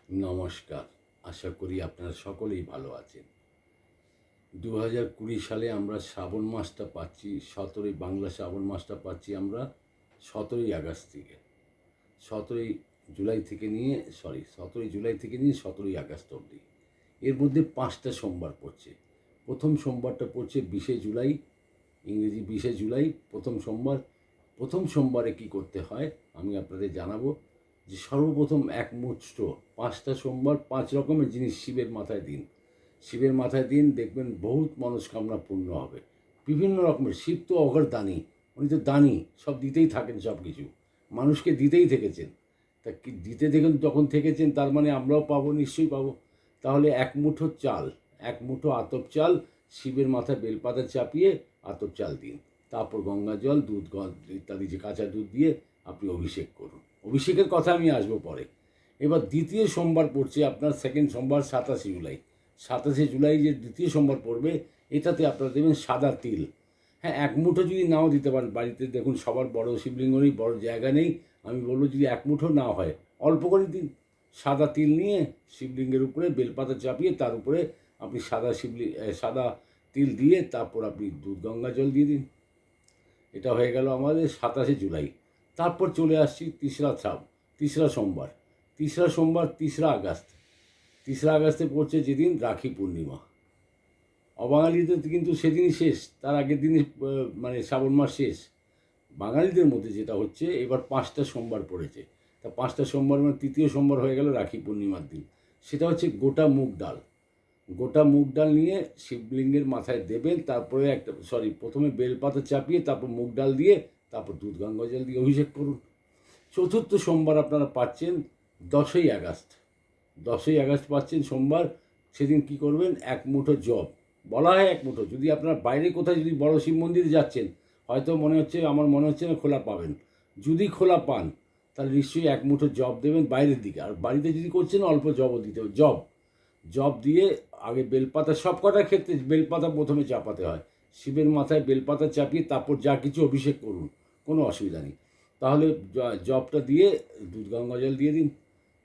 নমস্কার। আশা করি আপনারা সকলেই ভালো আছেন। 2020 সালে আমরা শ্রাবণ মাসটা পাচ্ছি, বাংলা শ্রাবণ মাসটা পাচ্ছি আমরা 17ই আগস্ট থেকে। 17ই জুলাই থেকে নিয়ে 17ই আগস্ট অবধি। এর মধ্যে 5টা সোমবার পড়ছে। প্রথম সোমবারটা পড়ছে 20শে জুলাই, ইংরেজি 20শে জুলাই প্রথম সোমবার। প্রথম সোমবারে কী করতে হয় আমি আপনাদের জানাবো। যে সর্বপ্রথম একমুষ্ট 5টা সোমবার 5 রকমের জিনিস শিবের মাথায় দিন। শিবের মাথায় দিন, দেখবেন বহুত মনস্কামনা পূর্ণ হবে। বিভিন্ন রকমের, শিব তো অঘরদানী, উনি তো দানী, সব দিতেই থাকেন, সব কিছু মানুষকে দিতেই থেকেছেন। তা কি দিতে দেখুন যখন থেকেছেন, তার মানে আমরাও পাবো, নিশ্চয়ই পাবো। তাহলে এক মুঠো চাল, এক মুঠো আতপ চাল শিবের মাথায় বেলপাতা চাপিয়ে আতপ চাল দিন। তারপর গঙ্গা জল, দুধ ইত্যাদি যে কাঁচা দুধ দিয়ে আপনি অভিষেক করুন। অভিষেকের কথা আমি আসবো পরে। এবার দ্বিতীয় সোমবার পড়ছে আপনার সেকেন্ড সোমবার 27শে জুলাই। 27শে জুলাই যে দ্বিতীয় সোমবার পড়বে, এটাতে আপনারা দেবেন সাদা তিল। হ্যাঁ, এক মুঠো যদি নাও দিতে পারেন, বাড়িতে দেখুন সবার বড় শিবলিঙ্গ নেই, বড় জায়গা নেই, আমি বলবো যদি এক মুঠো না হয় অল্প করে দিন। সাদা তিল নিয়ে শিবলিঙ্গের উপরে বেলপাতা চাপিয়ে তার উপরে আপনি সাদা তিল দিয়ে তারপর আপনি দুধ গঙ্গা জল দিয়ে দিন। এটা হয়ে গেল আমাদের 27শে জুলাই। তারপর চলে আসছি তিসরা সোমবার। 3রা আগস্ট। 3রা আগস্টে পড়ছে যেদিন রাখি পূর্ণিমা। অবাঙালিদের কিন্তু সেদিনই শেষ, তার আগের দিনই মানে শ্রাবণ মাস শেষ। বাঙালিদের মধ্যে যেটা হচ্ছে, এবার 5টা সোমবার পড়েছে। তা 5টা সোমবার মানে তৃতীয় সোমবার হয়ে গেল রাখি পূর্ণিমার দিন। সেটা হচ্ছে গোটা মুগ ডাল। গোটা মুগ ডাল নিয়ে শিবলিঙ্গের মাথায় দেবেন, তারপরে প্রথমে বেলপাতা চাপিয়ে তারপর মুগ ডাল দিয়ে তারপর দুধ গঙ্গা জল দিয়ে অভিষেক করুন। চতুর্থ সোমবার আপনারা পাচ্ছেন 10ই আগস্ট। 10ই আগস্ট পাচ্ছেন সোমবার। সেদিন কি করবেন, এক মুঠো জব। বলা হয় এক মুঠো, যদি আপনারা বাইরে কোথায় যদি বড় শিব মন্দিরে যাচ্ছেন, হয়তো আমার মনে হচ্ছে না খোলা পাবেন। যদি খোলা পান তাহলে নিশ্চয়ই এক মুঠো জব দেবেন বাইরের দিকে। আর বাড়িতে যদি করছেন অল্প জবও দিতে হবে। জব দিয়ে আগে বেলপাতা, সব কটার ক্ষেত্রে বেলপাতা প্রথমে চাপাতে হয়। শিবের মাথায় বেলপাতা চাপিয়ে তারপর যা কিছু অভিষেক করুন, কোনো অসুবিধা নেই। তাহলে জবটা দিয়ে দুধ গঙ্গা জল দিয়ে দিন।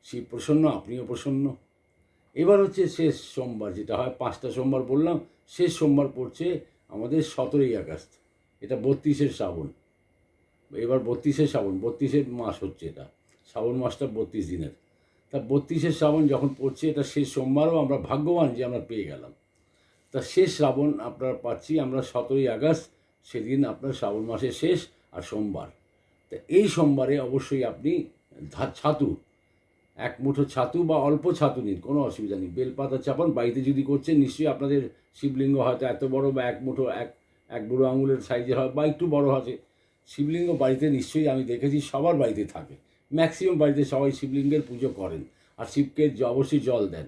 শিব প্রসন্ন, আপনিও প্রসন্ন। এবার হচ্ছে শেষ সোমবার, যেটা হয় 5টা সোমবার বললাম, শেষ সোমবার পড়ছে আমাদের 17ই আগস্ট। এটা 32শে শ্রাবণ। এবার 32শে শ্রাবণ, 32 মাস হচ্ছে এটা। শ্রাবণ মাসটা 32 দিনের। তা 32শে শ্রাবণ যখন পড়ছে, এটা শেষ সোমবারও আমরা ভাগ্যবান যে আমরা পেয়ে গেলাম। তা শেষ শ্রাবণ আপনারা পাচ্ছি আমরা 17ই আগস্ট। সেদিন আপনার শ্রাবণ মাসের শেষ আর সোমবার। তা এই সোমবারে অবশ্যই আপনি ছাতু, এক মুঠো ছাতু বা অল্প ছাতু নিন, কোনো অসুবিধা নেই। বেলপাতা চাপান। বাড়িতে যদি করছেন নিশ্চয়ই আপনাদের শিবলিঙ্গ হয়তো এত বড় বা এক মুঠো এক বুড়ো আঙুলের সাইজের হয় বা একটু বড় আছে। শিবলিঙ্গ বাড়িতে নিশ্চয়ই আমি দেখেছি সবার বাড়িতে থাকে। ম্যাক্সিমাম বাড়িতে সবাই শিবলিঙ্গের পুজো করেন আর শিবকে অবশ্যই জল দেন।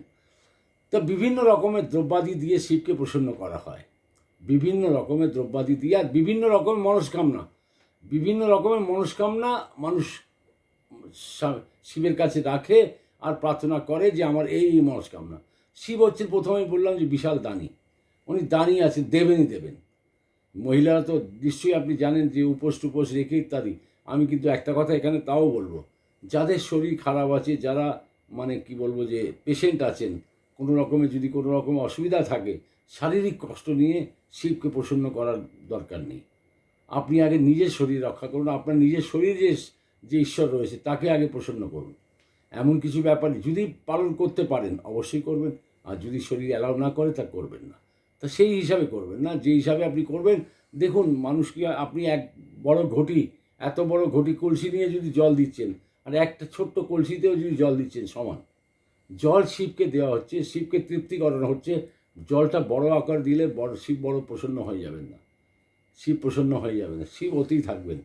তো বিভিন্ন রকমের দ্রব্যাদি দিয়ে শিবকে প্রসন্ন করা হয়। বিভিন্ন রকমের দ্রব্যাদি দিয়ে আর বিভিন্ন রকমের মনস্কামনা মানুষ শিবের কাছে রাখে আর প্রার্থনা করে যে আমার এই মনস্কামনা। শিব হচ্ছেন, প্রথমে বললাম যে বিশাল দানী, উনি দানী আছেন, দেবেন। মহিলারা তো নিশ্চয়ই আপনি জানেন যে উপোস টুপোস রেখে ইত্যাদি। আমি কিন্তু একটা কথা এখানে তাও বলবো, যাদের শরীর খারাপ আছে, যারা মানে কি বলবো যে পেশেন্ট আছেন, কোনো রকমের যদি কোনো রকম অসুবিধা থাকে, শারীরিক কষ্ট নিয়ে শিবকে প্রসন্ন করার দরকার নেই। আপনি আগে নিজের শরীর রক্ষা করুন। আপনার নিজের শরীরে যে ঈশ্বর রয়েছে তাকে আগে প্রসন্ন করুন। এমন কিছু ব্যাপার যদি পালন করতে পারেন অবশ্যই করবেন, আর যদি শরীর অ্যালাউ না করে তা করবেন না। তা সেই হিসাবে করবেন না, যে হিসাবে আপনি করবেন। দেখুন মানুষকে আপনি এত বড় ঘটি কলসি নিয়ে যদি জল দিচ্ছেন, আর একটা ছোট্ট কলসিতেও যদি জল দিচ্ছেন, সমান জল শিবকে দেওয়া হচ্ছে, শিবকে তৃপ্তি করানো হচ্ছে। জলটা বড় আকার দিলে শিব বড় প্রসন্ন হয়ে যাবেন না। শিব অতিই থাকবেন।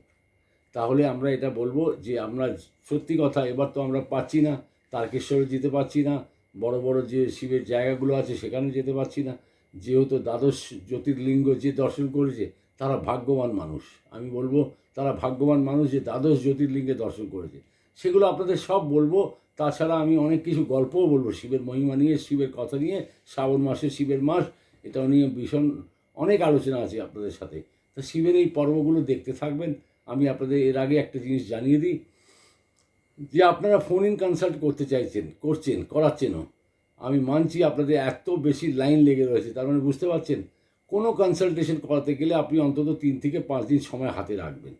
তাহলে আমরা এটা বলবো যে আমরা সত্যি কথা, এবার তো আমরা পাচ্ছি না, তারকেশ্বরে যেতে পারছি না, বড় বড় যে শিবের জায়গাগুলো আছে সেখানে যেতে পারছি না। যেহেতু দ্বাদশ জ্যোতির্লিঙ্গ যে দর্শন করেছে তারা ভাগ্যবান মানুষ। আমি বলবো তারা ভাগ্যবান মানুষ যে দ্বাদশ জ্যোতির্লিঙ্গে দর্শন করেছে। সেগুলো আপনাদের সব বলবো। তাছাড়া আমি অনেক কিছু গল্পও বলবো শিবের মহিমা নিয়ে, শিবের কথা নিয়ে। শ্রাবণ মাসে শিবের মাস, এটা নিয়ে ভীষণ অনেক আলোচনা আছে আপনাদের সাথে। তো শিবের এই পর্বগুলো দেখতে থাকবেন। আমি আপনাদের এর আগে একটা জিনিস জানিয়ে দিই, যে আপনারা ফোন ইন কনসাল্ট করতে করাচ্ছেনও, আমি মানছি আপনাদের এত বেশি লাইন লেগে রয়েছে, তার মানে বুঝতে পারছেন কোনো কনসালটেশন করাতে গেলে আপনি অন্তত 3 থেকে 5 দিন সময় হাতে রাখবেন।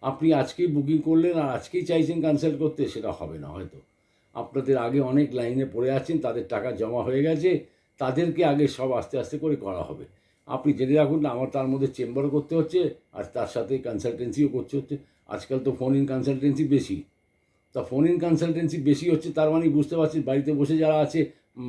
আপনি আজকেই বুকিং করলেন আর আজকেই চাইছেন কনসাল্ট করতে, সেটা হবে না হয়তো। আপনাদের আগে অনেক লাইনে পড়ে আছেন, তাদের টাকা জমা হয়ে গেছে, তাদেরকে আগে সব আস্তে আস্তে করে করা হবে। আপনি জেনে রাখুন না, আমার তার মধ্যে চেম্বারও করতে হচ্ছে আর তার সাথে কনসালটেন্সিও করতে হচ্ছে। আজকাল তো ফোন ইন কনসালটেন্সি বেশি, তা ফোন ইন কনসালটেন্সি বেশি হচ্ছে, তার মানে বুঝতে পারছেন বাড়িতে বসে যারা আছে,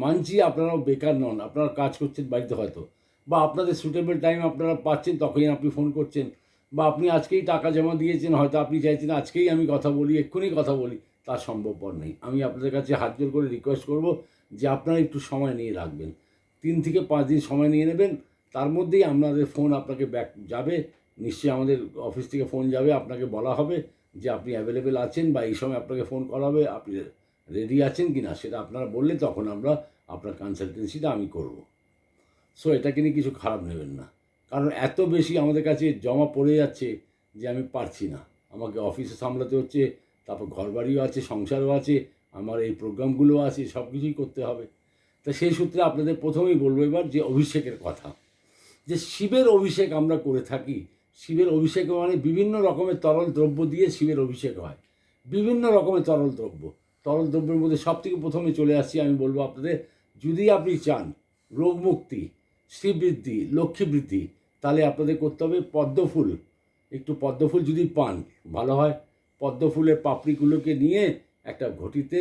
মানছি আপনারাও বেকার নন, আপনারা কাজ করছেন বাড়িতে হয়তো, বা আপনাদের সুটেবল টাইম আপনারা পাচ্ছেন তখনই আপনি ফোন করছেন, বা আপনি আজকেই টাকা জমা দিয়েছেন, হয়তো আপনি চাইছেন আজকেই আমি কথা বলি, এক্ষুনি কথা বলি, তা সম্ভবপর নেই। আমি আপনাদের কাছে হাত জোর করে রিকোয়েস্ট করব যে আপনারা একটু সময় নিয়ে রাখবেন, 3 থেকে 5 দিন সময় নিয়ে নেবেন, তার মধ্যেই আপনাদের ফোন আপনাকে ব্যাক যাবে, নিশ্চয়ই আমাদের অফিস থেকে ফোন যাবে, আপনাকে বলা হবে যে আপনি অ্যাভেলেবেল আছেন বা এই সময় আপনাকে ফোন করা হবে, আপনি রেডি আছেন কি না সেটা আপনারা বললে তখন আমরা আপনার কনসালটেন্সিটা আমি করব। সো এটাকে নিয়ে কিছু খারাপ নেবেন না, কারণ এত বেশি আমাদের কাছে জমা পড়ে যাচ্ছে যে আমি পারছি না, আমাকে অফিসে সামলাতে হচ্ছে, তারপর ঘরবাড়িও আছে, সংসারও আছে, আমার এই প্রোগ্রামগুলো আছে, সব কিছুই করতে হবে। তা সেই সূত্রে আপনাদের প্রথমেই বলবো এবার যে অভিষেকের কথা, যে শিবের অভিষেক আমরা করে থাকি। শিবের অভিষেক মানে বিভিন্ন রকমের তরল দ্রব্য দিয়ে শিবের অভিষেক হয়, বিভিন্ন রকমের তরল দ্রব্যের মধ্যে সব থেকে প্রথমে চলে আসছি, আমি বলবো আপনাদের, যদি আপনি চান রোগ মুক্তি, শ্রীবৃদ্ধি, লক্ষ্মী বৃদ্ধি, তাহলে আপনাদের করতে হবে পদ্মফুল। একটু পদ্মফুল যদি পান ভালো হয়, পদ্মফুলের পাপড়িগুলোকে নিয়ে একটা ঘটিতে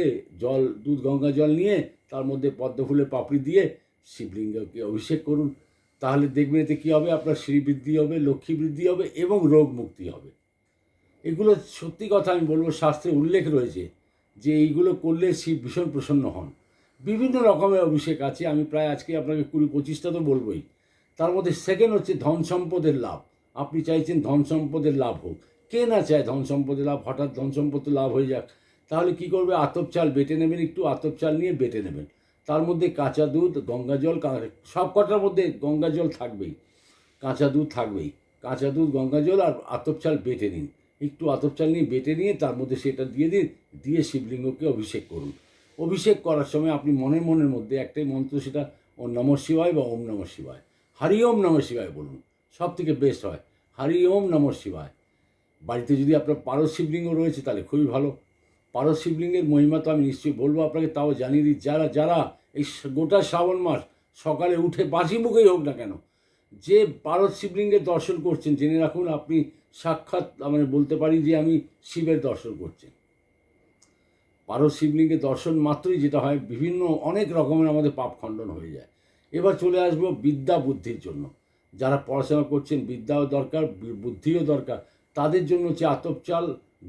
দুধ গঙ্গা জল নিয়ে তার মধ্যে পদ্মফুলের পাপড়ি দিয়ে শিবলিঙ্গকে অভিষেক করুন, তাহলে দেখবেন এতে কী হবে, আপনার শ্রীবৃদ্ধি হবে, লক্ষ্মী বৃদ্ধি হবে এবং রোগ মুক্তি হবে। এগুলো সত্যি কথা আমি বলবো, শাস্ত্রে উল্লেখ রয়েছে যে এইগুলো করলে শিব ভীষণ প্রসন্ন হন। বিভিন্ন রকমের অভিষেক আছে, আমি প্রায় আজকে আপনাকে 20-25টা তো বলবোই। তার মধ্যে সেকেন্ড হচ্ছে ধন সম্পদের লাভ। আপনি চাইছেন ধন সম্পদের লাভ হোক, কে না চায় ধন সম্পদের লাভ, হঠাৎ ধন সম্পদ লাভ হয়ে যাক, তাহলে কি করবে, আতপ চাল বেটে নেবেন, একটু আতপ চাল নিয়ে বেটে নেবেন, তার মধ্যে কাঁচা দুধ, গঙ্গা জল, সব কটার মধ্যে গঙ্গা জল থাকবেই, কাঁচা দুধ থাকবেই, কাঁচা দুধ, গঙ্গা জল আর আতপ চাল বেটে নিন, একটু আতপ চাল নিয়ে বেটে নিয়ে তার মধ্যে সেটা দিয়ে দিন, দিয়ে শিবলিঙ্গকে অভিষেক করুন। অভিষেক করার সময় আপনি মনের মধ্যে একটাই মন্ত্র, সেটা ওম নমঃ শিবায় বা ওম নমঃ শিবায়, হরি ওম নমঃ শিবায় বলুন, সব থেকে বেস্ট হয় হরি ওম নমঃ শিবায়। বাড়িতে যদি আপনার পারস শিবলিঙ্গ রয়েছে তাহলে খুবই ভালো। পারস শিবলিঙ্গের মহিমা তো আমি নিশ্চয়ই বলবো আপনাকে, তাও জানিয়ে দিই, যারা এই গোটা শ্রাবণ মাস সকালে উঠে বাসি মুখেই হোক না কেন, যে পারস শিবলিঙ্গের দর্শন করছেন, জেনে রাখুন আপনি সাক্ষাৎ, মানে বলতে পারি যে আমি শিবের দর্শন করছেন। পারস শিবলিঙ্গের দর্শন মাত্রই যেটা হয়, বিভিন্ন অনেক রকমের আমাদের পাপ খণ্ডন হয়ে যায়। এবার চলে আসবো বিদ্যা বুদ্ধির জন্য, যারা পড়াশোনা করছেন, বিদ্যাও দরকার, বুদ্ধিও দরকার, তাদের জন্য হচ্ছে আতপ চাল,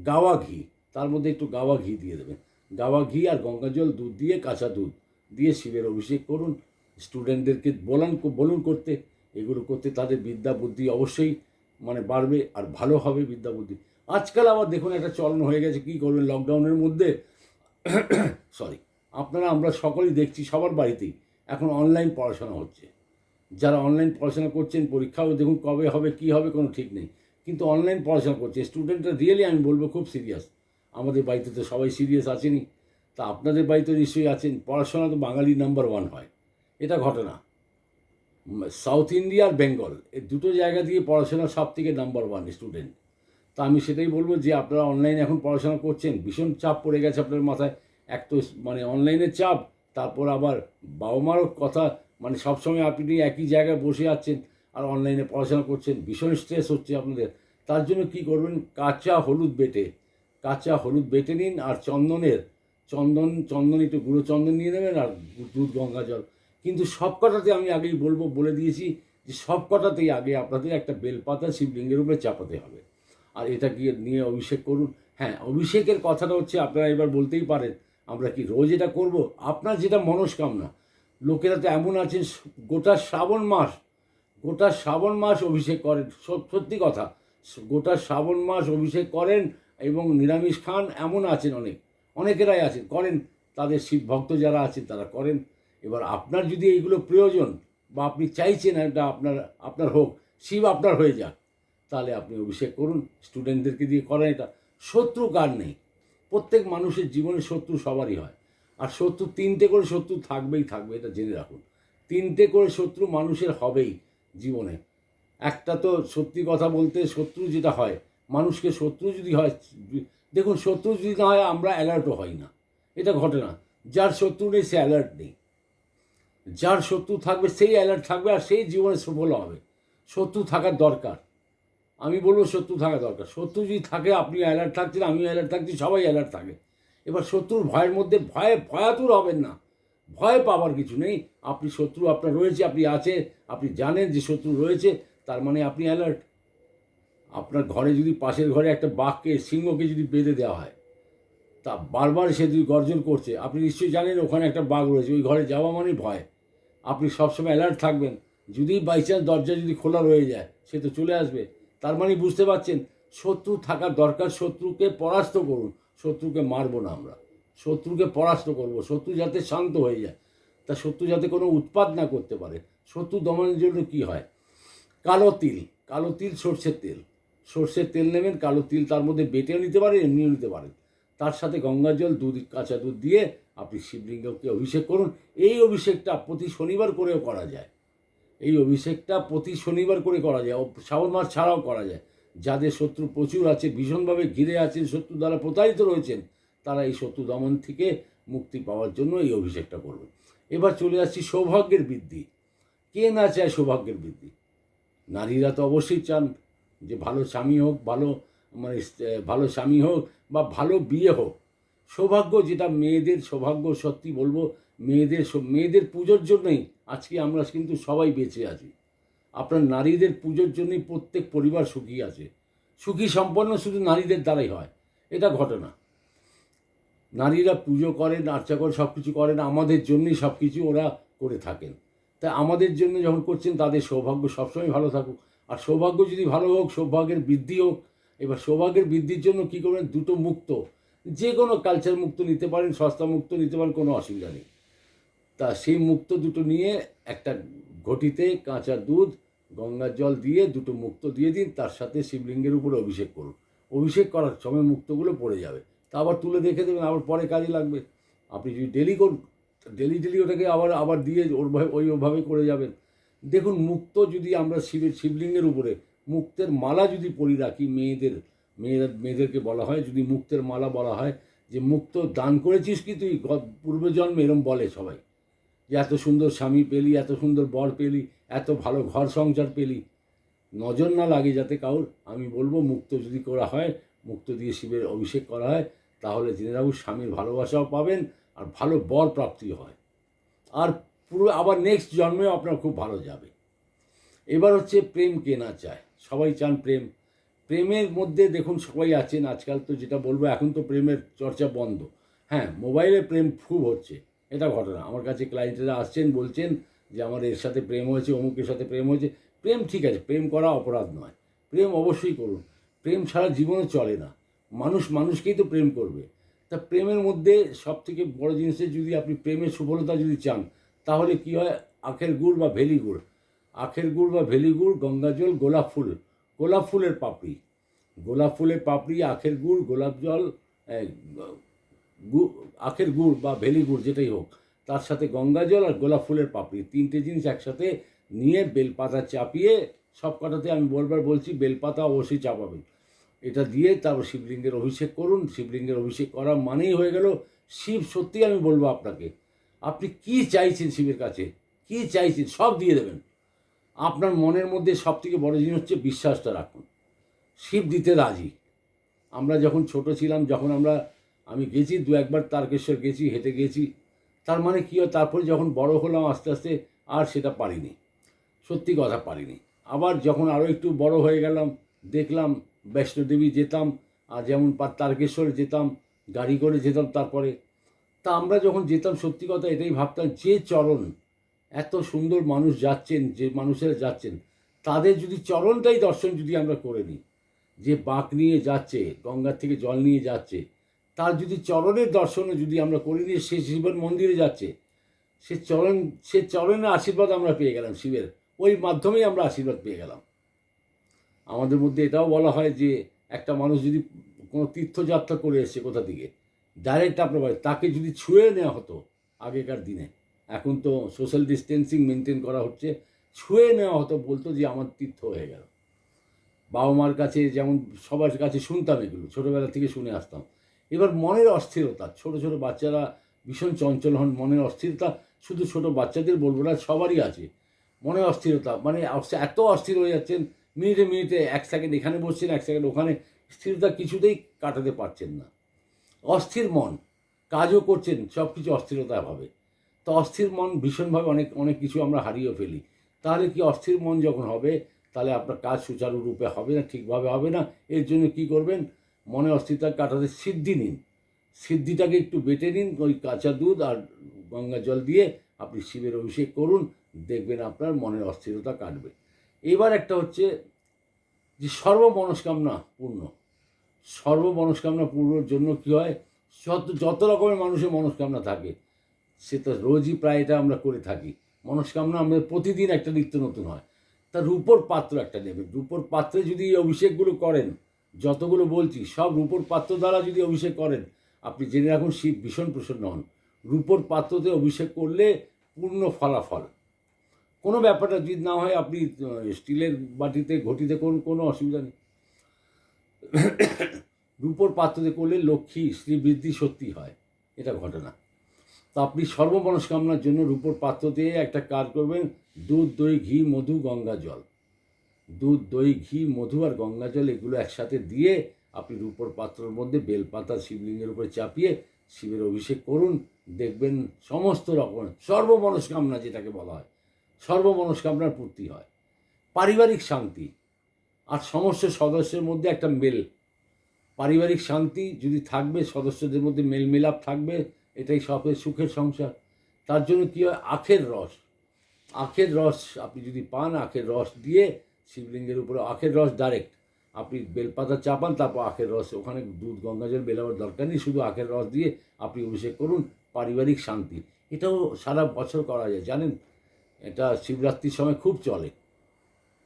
গাওয়া ঘি, তার মধ্যে একটু গাওয়া ঘি দিয়ে দেবেন, গাওয়া ঘি আর গঙ্গা জল, দুধ দিয়ে, কাঁচা দুধ দিয়ে শিবের অভিষেক করুন। স্টুডেন্টদেরকে বলুন করতে, এগুলো করতে তাদের বিদ্যা বুদ্ধি অবশ্যই মানে বাড়বে আর ভালো হবে বিদ্যা বুদ্ধি। আজকাল আবার দেখুন একটা চলন হয়ে গেছে, কী করবেন লকডাউনের মধ্যে সরি, আমরা সকলেই দেখছি সবার বাড়িতেই এখন অনলাইন পড়াশোনা হচ্ছে। যারা অনলাইন পড়াশোনা করছেন, পরীক্ষাও দেখুন কবে হবে কী হবে কোনো ঠিক নেই, কিন্তু অনলাইন পড়াশোনা করছে স্টুডেন্টরা, রিয়েলি আমি বলবো খুব সিরিয়াস। আমাদের বাড়িতে তো সবাই সিরিয়াস আছেনই, তা আপনাদের বাড়িতে নিশ্চয়ই আছেন। পড়াশোনা তো বাঙালি নাম্বার 1 হয়, এটা ঘটনা। সাউথ ইন্ডিয়া আর বেঙ্গল এই দুটো জায়গা দিয়ে পড়াশোনা সব থেকে নাম্বার 1 স্টুডেন্ট। তা আমি সেটাই বলবো যে আপনারা অনলাইনে এখন পড়াশোনা করছেন, ভীষণ চাপ পড়ে গেছে আপনার মাথায়, এক তো মানে অনলাইনের চাপ, তারপর আবার বাবা মারও কথা, মানে সবসময় আপনি একই জায়গায় বসে আছেন আর অনলাইনে পড়াশোনা করছেন, ভীষণ স্ট্রেস হচ্ছে আপনাদের। তার জন্য কি করবেন, কাঁচা হলুদ বেটে নিন, আর চন্দন একটু গুঁড়ো চন্দন নিয়ে নেবেন, আর দুধ গঙ্গা জল। কিন্তু সব কটাতে আমি আগেই বলে দিয়েছি যে সব কটাতেই আগে আপনাদের একটা বেলপাতা শিবলিঙ্গের উপরে চাপাতে হবে, আর এটা গিয়ে নিয়ে অভিষেক করুন। হ্যাঁ, অভিষেকের কথাটা হচ্ছে আপনারা এবার বলতেই পারেন আমরা কি রোজ এটা করব, আপনার যেটা মনস্কামনা। লোকেরা তো এমন আছেন গোটা শ্রাবণ মাস অভিষেক করেন, সত্যি কথা, গোটা শ্রাবণ মাস অভিষেক করেন এবং নিরামিষ খান, এমন আছেন অনেকেরাই আছেন করেন, তাদের শিব ভক্ত যারা আছেন তারা করেন। এবার আপনার যদি এইগুলো প্রয়োজন বা আপনি চাইছেন এটা আপনার হোক, শিব আপনার হয়ে যাক, তাহলে আপনি অভিষেক করুন, স্টুডেন্টদেরকে দিয়ে করেন, এটা শত্রু কার নেই, প্রত্যেক মানুষের জীবনে শত্রু সবারই হয়, আর শত্রু তিনটে করে শত্রু থাকবেই থাকবে, এটা জেনে রাখুন। তিনটে করে শত্রু মানুষের হবেই জীবনে। একটা তো সত্যি কথা বলতে শত্রু যেটা হয়, মানুষকে শত্রু যদি হয়, দেখুন শত্রু যদি না হয় আমরা অ্যালার্টও হই না, এটা ঘটে না। যার শত্রু নেই সে অ্যালার্ট নেই, যার শত্রু থাকবে সেই অ্যালার্ট থাকবে, আর সেই জীবনে সফল হবে। শত্রু থাকার দরকার, আমি বলবো শত্রু থাকা দরকার। শত্রু যদি থাকে, আপনি অ্যালার্ট থাকছেন, আমিও অ্যালার্ট থাকছি, সবাই অ্যালার্ট থাকে। এবার শত্রুর ভয়ের মধ্যে ভয়াতুর হবেন না, ভয় পাওয়ার কিছু নেই। আপনি শত্রু আপনার রয়েছে, আপনি আছে, আপনি জানেন যে শত্রু রয়েছে, তার মানে আপনি অ্যালার্ট। আপনার ঘরে যদি পাশের ঘরে একটা বাঘকে, সিংহকে যদি বেঁধে দেওয়া হয়, তা বারবার সে যদি গর্জন করছে, আপনি নিশ্চয়ই জানেন ওখানে একটা বাঘ রয়েছে, ওই ঘরে যাওয়া মানে ভয়। আপনি সবসময় অ্যালার্ট থাকবেন। যদি বাই চান্স দরজা যদি খোলা রয়ে যায়, সে তো চলে আসবে। তার মানে বুঝতে পারছেন, শত্রু থাকার দরকার। শত্রুকে পরাস্ত করুন, শত্রুকে মারবো না আমরা, শত্রুকে পরাস্ত করব। শত্রু যাতে শান্ত হয়ে যায়, তা শত্রু যাতে কোনো উৎপাত না করতে পারে। শত্রু দমনের জন্য কি হয়, কালো তিল, কালো তিল, সর্ষের তেল। সর্ষের তেল নেবেন, কালো তিল তার মধ্যে বেটেও নিতে পারেন, এমনিও নিতে পারেন। তার সাথে গঙ্গা জল, দুধ, কাঁচা দুধ দিয়ে আপনি শিবলিঙ্গকে অভিষেক করুন। এই অভিষেকটা প্রতি শনিবার করেও করা যায়। এই অভিষেকটা প্রতি শনিবার করে করা যায়, শ্রাবণ মাস ছাড়াও করা যায়। যাদের শত্রু প্রচুর আছে, ভীষণভাবে ঘিরে আছেন, শত্রু দ্বারা প্রতারিত রয়েছেন, তারা এই শত্রু দমন থেকে মুক্তি পাওয়ার জন্য এই অভিষেকটা করবে। এবার চলে আসছি সৌভাগ্যের বৃদ্ধি। কে না চায় সৌভাগ্যের বৃদ্ধি? নারীরা তো অবশ্যই চান যে ভালো স্বামী হোক, ভালো স্বামী হোক বা ভালো বিয়ে হোক। সৌভাগ্য যেটা মেয়েদের সৌভাগ্য, সত্যি বলবো, মেয়েদের পুজোর জন্যই আজকে আমরা কিন্তু সবাই বেঁচে আছি। আপনার নারীদের পুজোর জন্যই প্রত্যেক পরিবার সুখী আছে। সুখী সম্পন্ন শুধু নারীদের দ্বারাই হয়, এটা ঘটনা। নারীরা পুজো করেন, আর্চা করেন, সব কিছু করেন, আমাদের জন্যই সব কিছু ওরা করে থাকেন। তাই আমাদের জন্য যখন করছেন, তাদের সৌভাগ্য সবসময় ভালো থাকুক। আর সৌভাগ্য যদি ভালো হোক, সৌভাগ্যের বৃদ্ধি হোক। এবার সৌভাগ্যের বৃদ্ধির জন্য কী করবেন, দুটো মুক্ত, যে কোনো কালচার মুক্ত নিতে পারেন, সস্তা মুক্ত নিতে পারেন, কোনো অসুবিধা নেই। তা সেই মুক্ত দুটো নিয়ে একটা ঘটিতে কাঁচা দুধ, গঙ্গার জল দিয়ে দুটো মুক্ত দিয়ে দিন, তার সাথে শিবলিঙ্গের উপরে অভিষেক করুন। অভিষেক করার সময় মুক্তগুলো পড়ে যাবে, তা আবার তুলে দেখে দেবেন, আবার পরে কাজে লাগবে। আপনি যদি ডেলি করুন, ডেলি ওটাকে আবার দিয়ে ওইভাবে করে যাবেন। দেখুন, মুক্ত যদি আমরা শিবলিঙ্গের উপরে মুক্তের মালা যদি পরি রাখি, মেয়েদেরকে বলা হয়, যদি মুক্তের মালা বলা হয়, যে মুক্ত দান করেছিস কি তুই পূর্বজন্মে, এরম বলে সবাই, যে এত সুন্দর স্বামী পেলি, এত সুন্দর বর পেলি, এত ভালো ঘর সংসার পেলি। নজর না লাগে যাতে কারোর, আমি বলবো মুক্ত যদি করা হয়, মুক্ত দিয়ে শিবের অভিষেক করা হয়, তাহলে জেনে রাখুন স্বামীর ভালোবাসাও পাবেন, আর ভালো বর প্রাপ্তিও হয়, আর পুরো আবার নেক্সট জন্মেও আপনার খুব ভালো যাবে। এবার হচ্ছে প্রেম কে না চায়, সবাই চান প্রেম। প্রেমের মধ্যে দেখুন সবাই আছেন, আজকাল তো যেটা বলবো, এখন তো প্রেমের চর্চা বন্ধ। হ্যাঁ, মোবাইলে প্রেম খুব হচ্ছে, এটা ঘটনা। আমার কাছে ক্লায়েন্টেরা আসছেন, বলছেন যে আমার এর সাথে প্রেম হয়েছে, অমুকের সাথে প্রেম হয়েছে। প্রেম ঠিক আছে, প্রেম করা অপরাধ নয়, প্রেম অবশ্যই করুন। প্রেম ছাড়া জীবনে চলে না, মানুষকেই তো প্রেম করবে। তা প্রেমের মধ্যে সবথেকে বড় জিনিসে, যদি আপনি প্রেমের সফলতা যদি চান, তাহলে কি হয়, আখের গুড় বা ভেলি গুড়, আখের গুড় বা ভেলি গুড়, গঙ্গা জল, গোলাপ ফুলের পাপড়ি, আখের গুড়, গোলাপ জল, আখের গুড় বা ভেলি গুড় যেটাই হোক, তার সাথে গঙ্গা জল আর গোলাপ ফুলের পাপড়ি, তিনটে জিনিস একসাথে নিয়ে বেলপাতা চাপিয়ে, সব কটাতে আমি বলছি বেলপাতা অবশ্যই চাপাবেন। এটা দিয়ে তারপর শিবলিঙ্গের অভিষেক করুন। শিবলিঙ্গের অভিষেক করা মানেই হয়ে গেল শিব। সত্যি আমি বলবো আপনাকে, আপনি কি চাইছেন শিবের কাছে, কি চাইছেন, সব দিয়ে দেবেন। আপনার মনের মধ্যে সবথেকে বড় জিনিস হচ্ছে বিশ্বাসটা রাখুন, শিব দিতে রাজি। আমরা যখন ছোট ছিলাম, আমি গেছি দু একবার তারকেশ্বর গেছি, হেঁটে গেছি। তার মানে কী হয়, তারপরে যখন বড় হলাম আস্তে আস্তে আর সেটা পারিনি, সত্যি কথা পারিনি। আবার যখন আরও একটু বড় হয়ে গেলাম, দেখলাম বৈষ্ণোদেবী যেতাম, আর যেমন তারকেশ্বরে যেতাম, গাড়ি করে যেতাম। তারপরে তা আমরা যখন যেতাম, সত্যি কথা এটাই ভাবতাম, যে চরণ, এত সুন্দর মানুষ যাচ্ছেন, যে মানুষেরা যাচ্ছেন, তাদের যদি চরণটাই দর্শন যদি আমরা করে নিই, যে বাঁক নিয়ে যাচ্ছে, গঙ্গার থেকে জল নিয়ে যাচ্ছে, তার যদি চরণের দর্শনও যদি আমরা করে নিই, সে শিবের মন্দিরে যাচ্ছে, সে চরণের আশীর্বাদ আমরা পেয়ে গেলাম শিবের, ওই মাধ্যমেই আমরা আশীর্বাদ পেয়ে গেলাম। আমাদের মধ্যে এটাও বলা হয় যে একটা মানুষ যদি কোনো তীর্থযাত্রা করে এসছে কোথা থেকে, ডাইরেক্ট আপনার বাড়ি, তাকে যদি ছুঁয়ে নেওয়া হতো আগেকার দিনে, এখন তো সোশ্যাল ডিস্টেন্সিং মেনটেন করা হচ্ছে, ছুঁয়ে নেওয়া হতো, বলতো যে আমার তীর্থ হয়ে গেল। বাবা মার কাছে যেমন সবার কাছে শুনতাম, এগুলো ছোটোবেলা থেকে শুনে আসতাম। এবার মনের অস্থিরতা, ছোট ছোট বাচ্চারা ভীষণ চঞ্চল হন, মনের অস্থিরতা শুধু ছোট বাচ্চাদের বলবো না, সবারই আছে মনের অস্থিরতা। মানে এত অস্থির হয়ে যাচ্ছেন, মিনিটে মিনিটে 1 সেকেন্ড এখানে বসছেন, 1 সেকেন্ড ওখানে, স্থিরতা কিছুতেই কাটাতে পারছেন না। অস্থির মন, কাজও করছেন সব কিছু অস্থিরতায় ভাবে। তো অস্থির মন ভীষণভাবে অনেক অনেক কিছু আমরা হারিয়ে ফেলি। তাহলে কি, অস্থির মন যখন হবে তাহলে আপনার কাজ সুচারুরূপে হবে না, ঠিকভাবে হবে না। এর জন্য কি করবেন, মনে অস্থিরতা কাটাতে সিদ্ধি নিন। সিদ্ধিটাকে একটু বেটে নিন, ওই কাঁচা দুধ আর গঙ্গা জল দিয়ে আপনি শিবের অভিষেক করুন, দেখবেন আপনার মনের অস্থিরতা কাটবে। এবার একটা হচ্ছে যে সর্বমনস্কামনা পূর্ণ। সর্বমনস্কামনা পূর্ণর জন্য কী হয়, যত রকমের মানুষের মনস্কামনা থাকে, সে তো রোজই প্রায় এটা আমরা করে থাকি। মনস্কামনা আমাদের প্রতিদিন একটা নিত্য নতুন হয়। তা রূপোর পাত্র একটা নেবেন, রূপোর পাত্রে যদি এই অভিষেকগুলো করেন, যতগুলো বলছি সব রূপোর পাত্র দ্বারা যদি অভিষেক করেন, আপনি জেনে রাখুন শিব ভীষণ প্রসন্ন হন। রূপোর পাত্রতে অভিষেক করলে পূর্ণ ফলাফল। কোনো ব্যাপারটা যদি না হয়, আপনি স্টিলের বাটিতে ঘটিতে করুন, কোনো অসুবিধা নেই। রূপোর পাত্রতে করলে লক্ষ্মী শ্রীবৃদ্ধি সত্যি হয়, এটা ঘটনা। তো আপনি সর্বমনস্কামনার জন্য রূপোর পাত্র দিয়ে একটা কাজ করবেন, দুধ, দই, ঘি, মধু, গঙ্গা জল। দুধ, দই, ঘি, মধু আর গঙ্গা জল এগুলো একসাথে দিয়ে আপনি রূপোর পাত্রের মধ্যে বেলপাতা শিবলিঙ্গের উপরে চাপিয়ে শিবের অভিষেক করুন, দেখবেন সমস্ত রকম সর্বমনস্কামনা, যেটাকে বলা হয় সর্বমনস্কামনার পূর্তি হয়। পারিবারিক শান্তি আর সমস্ত সদস্যের মধ্যে একটা মেল, পারিবারিক শান্তি যদি থাকবে, সদস্যদের মধ্যে মেলমেলাপ থাকবে, এটাই সবের সুখের সংসার। তার জন্য কী হয়, আখের রস, আখের রস আপনি যদি পান, আখের রস দিয়ে শিবলিঙ্গের উপরে, আখের রস ডাইরেক্ট আপনি বেলপাতা চাপান, তারপর আখের রস, ওখানে দুধ গঙ্গা জল বেলাবার দরকার নেই, শুধু আখের রস দিয়ে আপনি অভিষেক করুন, পারিবারিক শান্তি। এটাও সারা বছর করা যায়, জানেন। এটা শিবরাত্রির সময় খুব চলে।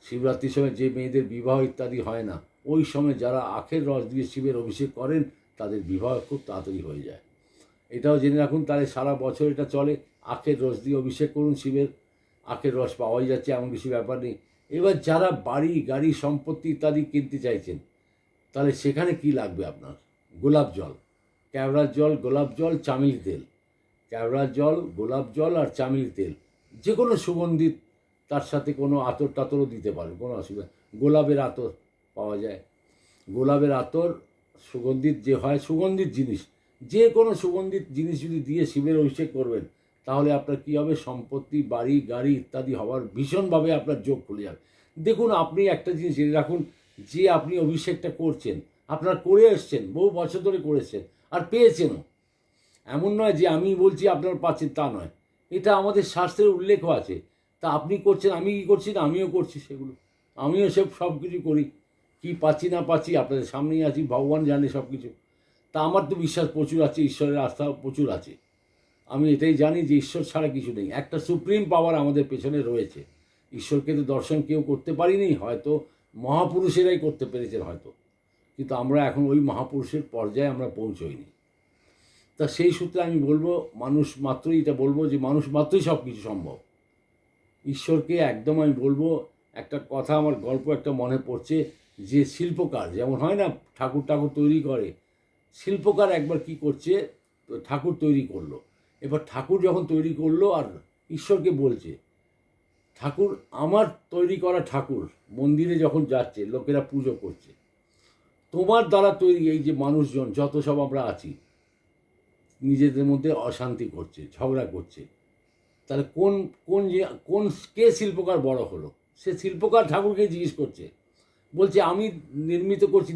শিবরাত্রির সময় যে মেয়েদের বিবাহ ইত্যাদি হয় না, ওই সময় যারা আখের রস দিয়ে শিবের অভিষেক করেন, তাদের বিবাহ খুব তাড়াতাড়ি হয়ে যায়। এটাও জেনে রাখুন, তাহলে সারা বছর এটা চলে। আখের রস দিয়ে অভিষেক করুন শিবের, আখের রস পাওয়াই যাচ্ছে, এমন কিছু ব্যাপার নেই। এবার যারা বাড়ি, গাড়ি, সম্পত্তি ইত্যাদি কিনতে চাইছেন, তাহলে সেখানে কি লাগবে আপনার, গোলাপ জল, কেওড়ার জল, গোলাপ জল, চামেলি তেল। কেওড়ার জল, গোলাপ জল আর চামেলি তেল, যে কোনো সুগন্ধিত, তার সাথে কোনো আতর টাতরও দিতে পারেন, কোনো অসুবিধা। গোলাপের আতর পাওয়া যায়, গোলাপের আতর সুগন্ধিত যে হয়, সুগন্ধিত জিনিস, যে কোনো সুগন্ধিত জিনিস যদি দিয়ে শিবের অভিষেক করবেন, তাহলে আপনার কী হবে, সম্পত্তি, বাড়ি, গাড়ি ইত্যাদি হওয়ার ভীষণভাবে আপনার যোগ খুলে যাবে। দেখুন, আপনি একটা জিনিস জেনে রাখুন, যে আপনি অভিষেকটা করছেন, আপনার করে এসছেন, বহু বছর ধরে করেছেন আর পেয়েছেনও। এমন নয় যে আমি বলছি আপনারা পাচ্ছেন, তা নয়, এটা আমাদের শাস্ত্রের উল্লেখও আছে। তা আপনি করছেন, আমি কি করছি না, আমিও করছি সেগুলো, আমিও সব কিছু করি। কি পাচ্ছি না পাচ্ছি আপনাদের সামনেই আছি, ভগবান জানে সব কিছু। তা আমার তো বিশ্বাস প্রচুর আছে, ঈশ্বরের আস্থা প্রচুর আছে। আমি এটাই জানি যে ঈশ্বর ছাড়া কিছু নেই, একটা সুপ্রিম পাওয়ার আমাদের পেছনে রয়েছে। ঈশ্বরকে তো দর্শন কেউ করতে পারিনি, হয়তো মহাপুরুষেরাই করতে পেরেছেন হয়তো, কিন্তু আমরা এখন ওই মহাপুরুষের পর্যায়ে আমরা পৌঁছইনি। তা সেই সূত্রে আমি বলবো, মানুষ মাত্রই এটা বলবো যে মানুষ মাত্রই সব কিছু সম্ভব। ঈশ্বরকে একদম আমি বলবো, একটা কথা আমার গল্প একটা মনে পড়ছে, যে শিল্পকার যেমন হয় না, ঠাকুর তৈরি করে, শিল্পকার একবার কি করছে, ঠাকুর তৈরি করলো। এবার ঠাকুর যখন তৈরি করলো, আর ঈশ্বরকে বলছে, ঠাকুর, আমার তৈরি করা ঠাকুর মন্দিরে যখন যাচ্ছে, লোকেরা পুজো করছে, তোমার দ্বারা তৈরি এই যে মানুষজন যত সব আমরা আছি, নিজেদের মধ্যে অশান্তি করছে, ঝগড়া করছে, তাহলে কোন কোন কোন কে শিল্পকার বড় হলো? সে শিল্পকার ঠাকুরকে জিজ্ঞেস করছে, বলছে আমি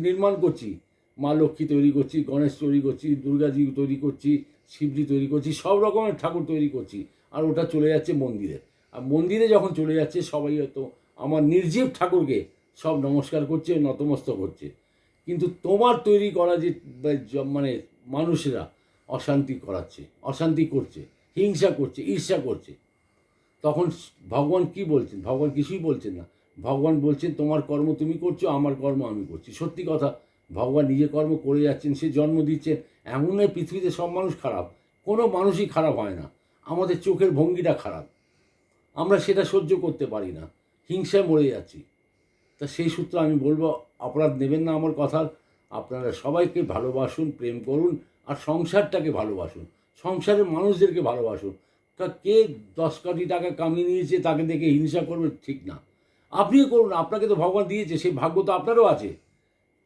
নির্মাণ করছি, মা লক্ষ্মী তৈরি করছি, গণেশ তৈরি করছি, দুর্গাজি তৈরি করছি, শিবজি তৈরি করছি, সব রকমের ঠাকুর তৈরি করছি, আর ওটা চলে যাচ্ছে মন্দিরে। আর মন্দিরে যখন চলে যাচ্ছে, সবাই হয়তো আমার নির্জীব ঠাকুরকে সব নমস্কার করছে, নতমস্তক হচ্ছে, কিন্তু তোমার তৈরি করা যে মানে মানুষেরা অশান্তি করাচ্ছে, অশান্তি করছে, হিংসা করছে, ঈর্ষা করছে, তখন ভগবান কি বলছেন? ভগবান কিছুই বলছেন না। ভগবান বলছেন, তোমার কর্ম তুমি করছো, আমার কর্ম আমি করছি। সত্যি কথা, ভগবান নিজে কর্ম করে যাচ্ছেন, সে জন্ম দিচ্ছেন। এমন নয় পৃথিবীতে সব মানুষ খারাপ, কোনো মানুষই খারাপ হয় না। আমাদের চোখের ভঙ্গিটা খারাপ, আমরা সেটা সহ্য করতে পারি না, হিংসায় মরে যাচ্ছি। তা সেই সূত্রে আমি বলবো, অপরাধ নেবেন না আমার কথার। আপনারা সবাইকে ভালোবাসুন, প্রেম করুন, আর সংসারটাকে ভালোবাসুন, সংসারের মানুষদেরকে ভালোবাসুন। কে 10 কোটি টাকা কামিয়ে নিয়েছে তাকে দেখে হিংসা করবে, ঠিক না। আপনিও করুন, আপনাকে তো ভগবান দিয়েছে, সেই ভাগ্য তো আপনারও আছে।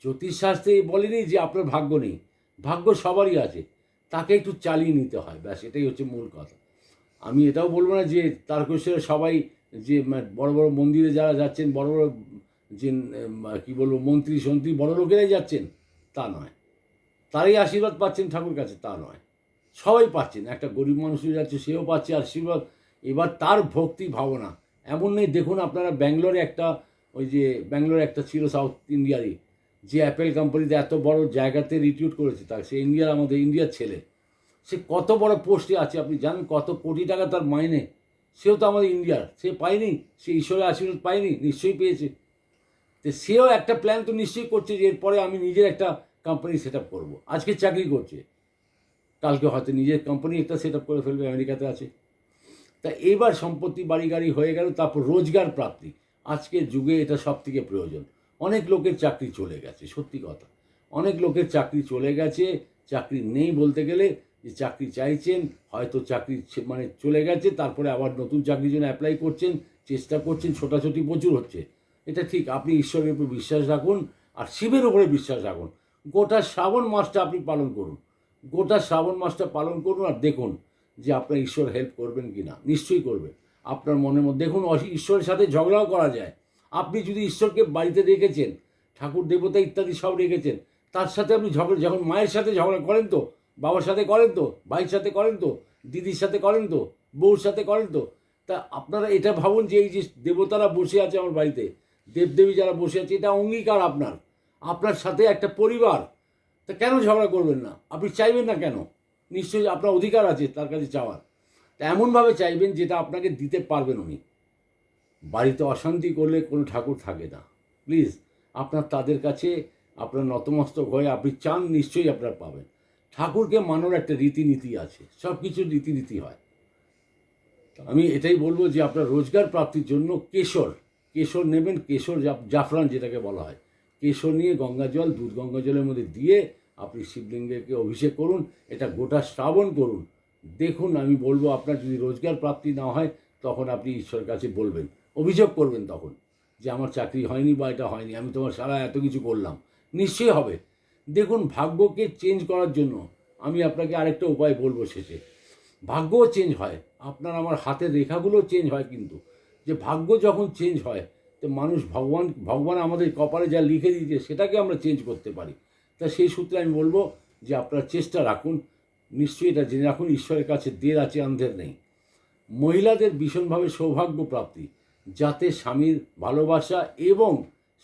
জ্যোতিষশাস্ত্রে বলেনি যে আপনার ভাগ্য নেই, ভাগ্য সবারই আছে, তাকে একটু চালিয়ে নিতে হয়, ব্যাস এটাই হচ্ছে মূল কথা। আমি এটাও বলবো না যে তারকেশ্বরে সবাই যে বড় বড় মন্দিরে যারা যাচ্ছেন, বড় বড় যে কী বলবো মন্ত্রী সন্ত্রী বড় লোকেরাই যাচ্ছেন, তা নয়। তারাই আশীর্বাদ পাচ্ছেন ঠাকুর কাছে, তা নয়। সবাই পাচ্ছেন, একটা গরিব মানুষও যাচ্ছে, সেও পাচ্ছে আশীর্বাদ। এবার তার ভক্তি ভাবনা এমন নেই। দেখুন আপনারা ব্যাঙ্গালোরে একটা, ওই যে ব্যাঙ্গালোরে একটা ছিল সাউথ ইন্ডিয়ারই, যে অ্যাপেল কোম্পানিতে এত বড় জায়গাতে রিক্রুট করেছে, তার সে ইন্ডিয়ার, আমাদের ইন্ডিয়ার ছেলে। সে কত বড় পোস্টে আছে আপনি জানেন? কত কোটি টাকা তার মাইনে। সেও তো আমাদের ইন্ডিয়ার, সে পায়নি? সে ঈশ্বরের আশীর্বাদ পায়নি? নিশ্চয়ই পেয়েছে। তো সেও একটা প্ল্যান তো নিশ্চয়ই করছে যে এরপরে আমি নিজের একটা কোম্পানি সেট আপ করবো। আজকে চাকরি করছে, কালকে হয়তো নিজের কোম্পানি একটা সেট আপ করে ফেলবে, আমেরিকাতে আছে। তা এবার সম্পত্তি বাড়ি গাড়ি হয়ে গেল, তারপর রোজগার প্রাপ্তি। আজকের যুগে এটা সব থেকে প্রয়োজন। অনেক লোকের চাকরি চলে গেছে, সত্যি কথা, অনেক লোকের চাকরি চলে গেছে। চাকরি নেই বলতে গেলে, যে চাকরি চাইছেন, হয়তো চাকরি মানে চলে গেছে, তারপরে আবার নতুন চাকরির জন্য অ্যাপ্লাই করছেন, চেষ্টা করছেন, ছোটাছুটি প্রচুর হচ্ছে। এটা ঠিক, আপনি ঈশ্বরের উপর বিশ্বাস রাখুন, আর শিবের উপরে বিশ্বাস রাখুন। গোটা শ্রাবণ মাসটা আপনি পালন করুন, গোটা শ্রাবণ মাসটা পালন করুন, আর দেখুন যে আপনার ঈশ্বর হেল্প করবেন কি না। নিশ্চয়ই করবে। আপনার মনের মধ্যে দেখুন, ঈশ্বরের সাথে ঝগড়াও করা যায়। আপনি যদি ঈশ্বরকে বাড়িতে রেখেছেন, ঠাকুর দেবতা ইত্যাদি সব রেখেছেন, তার সাথে আপনি ঝগড়া, যখন মায়ের সাথে ঝগড়া করেন তো, বাবার সাথে করেন তো, ভাইয়ের সাথে করেন তো, দিদির সাথে করেন তো, বউর সাথে করেন তো, তা আপনারা এটা ভাবুন যে এই যে দেবতারা বসে আছে আমার বাড়িতে, দেবদেবী যারা বসে আছে, এটা অঙ্গীকার আপনার, আপনার সাথে একটা পরিবার। তা কেন ঝগড়া করবেন না? আপনি চাইবেন না কেন? নিশ্চয়ই আপনার অধিকার আছে তার কাছে চাওয়ার। তা এমনভাবে চাইবেন যেটা আপনাকে দিতে পারবেন উনি। বাড়িতে অশান্তি করলে কোনো ঠাকুর থাকে না। প্লিজ, আপনার তাদের কাছে আপনার নতমস্তক হয়ে আপনি চান, নিশ্চয়ই আপনার পাবেন। ঠাকুরকে মানার একটা রীতিনীতি আছে, সব কিছুর রীতিনীতি হয়। আমি এটাই বলবো যে আপনার রোজগার প্রাপ্তির জন্য কেশর, কেশর নেবেন, কেশর জাফরান যেটাকে বলা হয়, কেশর নিয়ে গঙ্গা জল, দুধ গঙ্গা জলের মধ্যে দিয়ে আপনি শিবলিঙ্গকে অভিষেক করুন। এটা গোটা শ্রাবণ করুন। দেখুন, আমি বলবো আপনার যদি রোজগার প্রাপ্তি না হয়, তখন আপনি ঈশ্বরের কাছে বলবেন, অভিযোগ করবেন তখন, যে আমার চাকরি হয়নি বা এটা হয়নি, আমি তোমার সারা এত কিছু করলাম। নিশ্চয়ই হবে। দেখুন, ভাগ্যকে চেঞ্জ করার জন্য আমি আপনাকে আরেকটা উপায় বলবো শেষে। ভাগ্যও চেঞ্জ হয়, আপনার আমার হাতের রেখাগুলো চেঞ্জ হয়, কিন্তু যে ভাগ্য যখন চেঞ্জ হয়, তো মানুষ, ভগবান আমাদের কপালে যা লিখে দিয়েছে সেটাকে আমরা চেঞ্জ করতে পারি। তা সেই সূত্রে আমি বলবো যে আপনারা চেষ্টা রাখুন, নিশ্চয়ই এটা জেনে রাখুন, ঈশ্বরের কাছে দের আছে, আন্ধের নেই। মহিলাদের ভীষণভাবে সৌভাগ্য প্রাপ্তি, যাতে স্বামীর ভালোবাসা এবং